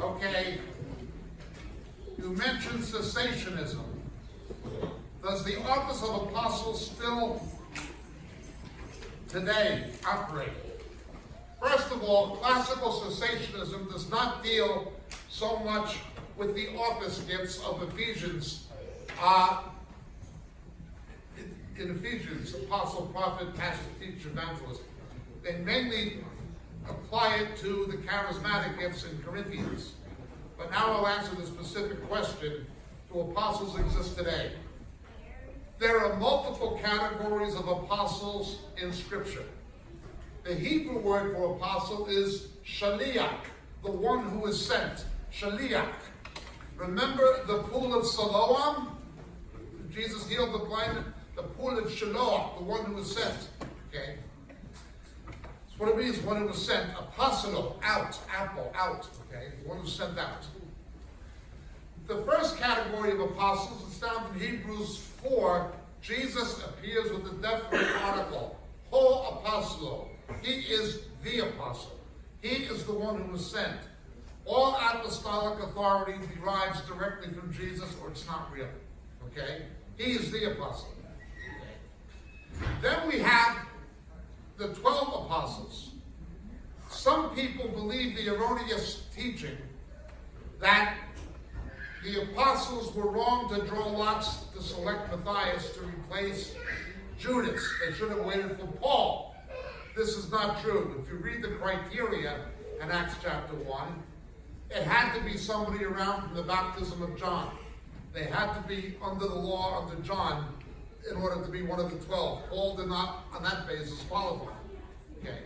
Okay, you mentioned cessationism. Does the office of apostle still today operate? First of all, classical cessationism does not deal so much with the office gifts of Ephesians. In Ephesians, apostle, prophet, pastor, teacher, evangelist. They mainly apply it to the charismatic gifts in Corinthians. But now I'll answer the specific question: do apostles exist today? There are multiple categories of apostles in Scripture. The Hebrew word for apostle is shaliach, the one who is sent. Shaliach. Remember the pool of Siloam? Jesus healed the blind. The pool of Shiloh, the one who was sent. Okay? That's what it means, one who was sent. Apostolo, out, apple, out. Okay? The one who was sent out. The first category of apostles is found in Hebrews 4. Jesus appears with a definite article. Ho apostolo. He is the apostle. He is the one who was sent. All apostolic authority derives directly from Jesus, or it's not real. Okay? He is the apostle. Then we have the 12 apostles. Some people believe the erroneous teaching that the apostles were wrong to draw lots to select Matthias to replace Judas. They should have waited for Paul. This is not true. If you read the criteria in Acts chapter 1, it had to be somebody around from the baptism of John. They had to be under the law under John in order to be one of the 12. Paul did not, on that basis, qualify. Okay?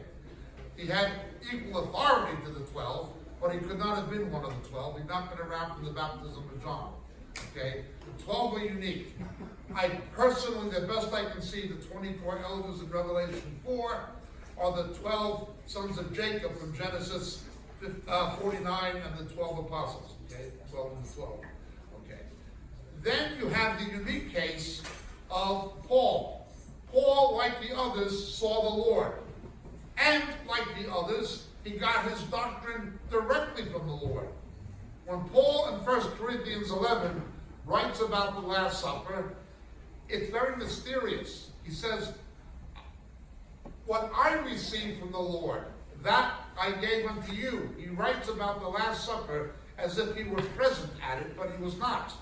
He had equal authority to the 12, but he could not have been one of the 12. He'd not been around from the baptism of John. Okay? The 12 are unique. I personally, the best I can see, the 24 elders in Revelation 4 are the 12 sons of Jacob from Genesis 49 and the 12 apostles. Okay? 12 and 12. Okay. Then you have the unique case of Paul. Paul, like the others, saw the Lord. And like the others, he got his doctrine directly from the Lord. When Paul in 1 Corinthians 11 writes about the Last Supper, it's very mysterious. He says, what I received from the Lord, that I gave unto you. He writes about the Last Supper as if he were present at it, but he was not.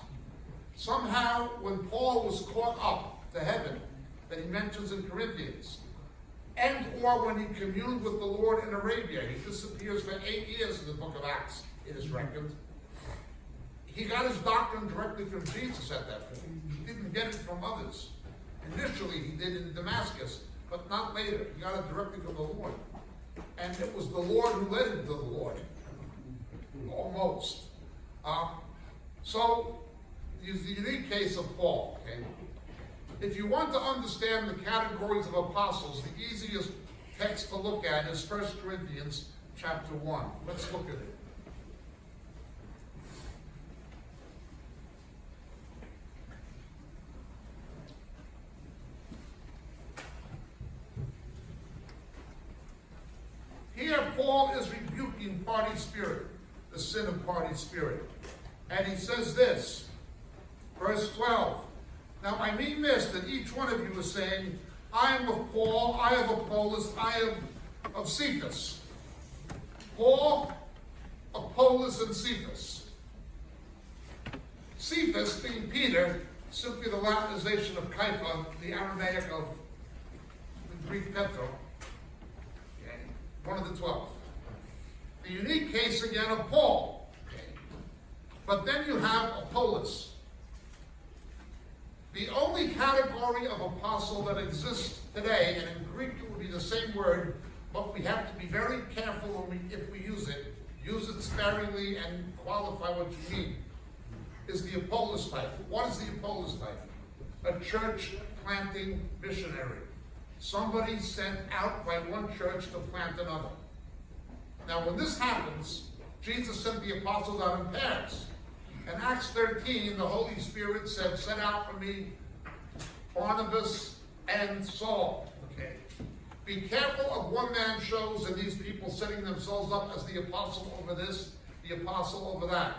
Somehow, when Paul was caught up to heaven, that he mentions in Corinthians, and or when he communed with the Lord in Arabia, he disappears for 8 years in the book of Acts, it is reckoned. He got his doctrine directly from Jesus at that point. He didn't get it from others. Initially, he did in Damascus, but not later. He got it directly from the Lord. And it was the Lord who led him to the Lord. Almost. So, is the unique case of Paul. Okay? If you want to understand the categories of apostles, the easiest text to look at is 1 Corinthians chapter 1. Let's look at it. Here Paul is rebuking party spirit, the sin of party spirit. And he says this, verse 12. Now I mean this, that each one of you is saying, I am of Paul, I am of Apollos, I am of Cephas. Paul, Apollos, and Cephas. Cephas, being Peter, simply the Latinization of Kepha, the Aramaic of the Greek Petro. Okay. One of the 12. The unique case again of Paul. Okay. But then you have Apollos. The only category of apostle that exists today, and in Greek it would be the same word, but we have to be very careful if we use it sparingly and qualify what you mean, is the Apollos type. What is the Apollos type? A church planting missionary. Somebody sent out by one church to plant another. Now when this happens, Jesus sent the apostles out in pairs. In Acts 13, the Holy Spirit said, send out for me Barnabas and Saul. Okay. Be careful of one man shows and these people setting themselves up as the apostle over this. the apostle over that.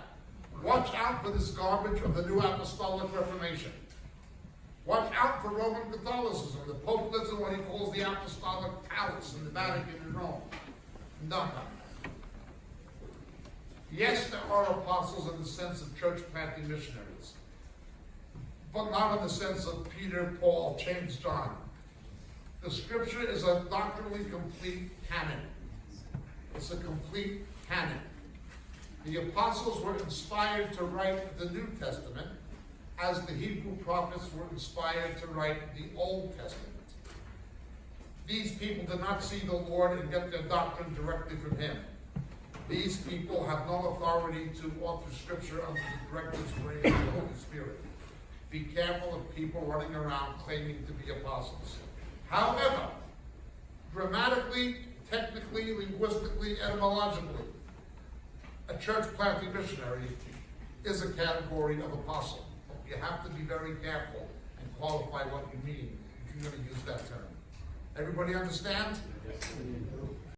Watch out for this garbage of the New Apostolic Reformation. Watch out for Roman Catholicism. The Pope lives in what he calls the Apostolic Palace in the Vatican in Rome. No. Yes, there are apostles in the sense of church planting missionaries, but not in the sense of Peter, Paul, James, John. The scripture is a doctrinally complete canon. It's a complete canon. The apostles were inspired to write the New Testament as the Hebrew prophets were inspired to write the Old Testament. These people did not see the Lord and get their doctrine directly from him. These people have no authority to author scripture under the direct inspiration of the Holy Spirit. Be careful of people running around claiming to be apostles. However, grammatically, technically, linguistically, etymologically, a church planting missionary is a category of apostle. You have to be very careful and qualify what you mean if you're going to use that term. Everybody understand? Yes.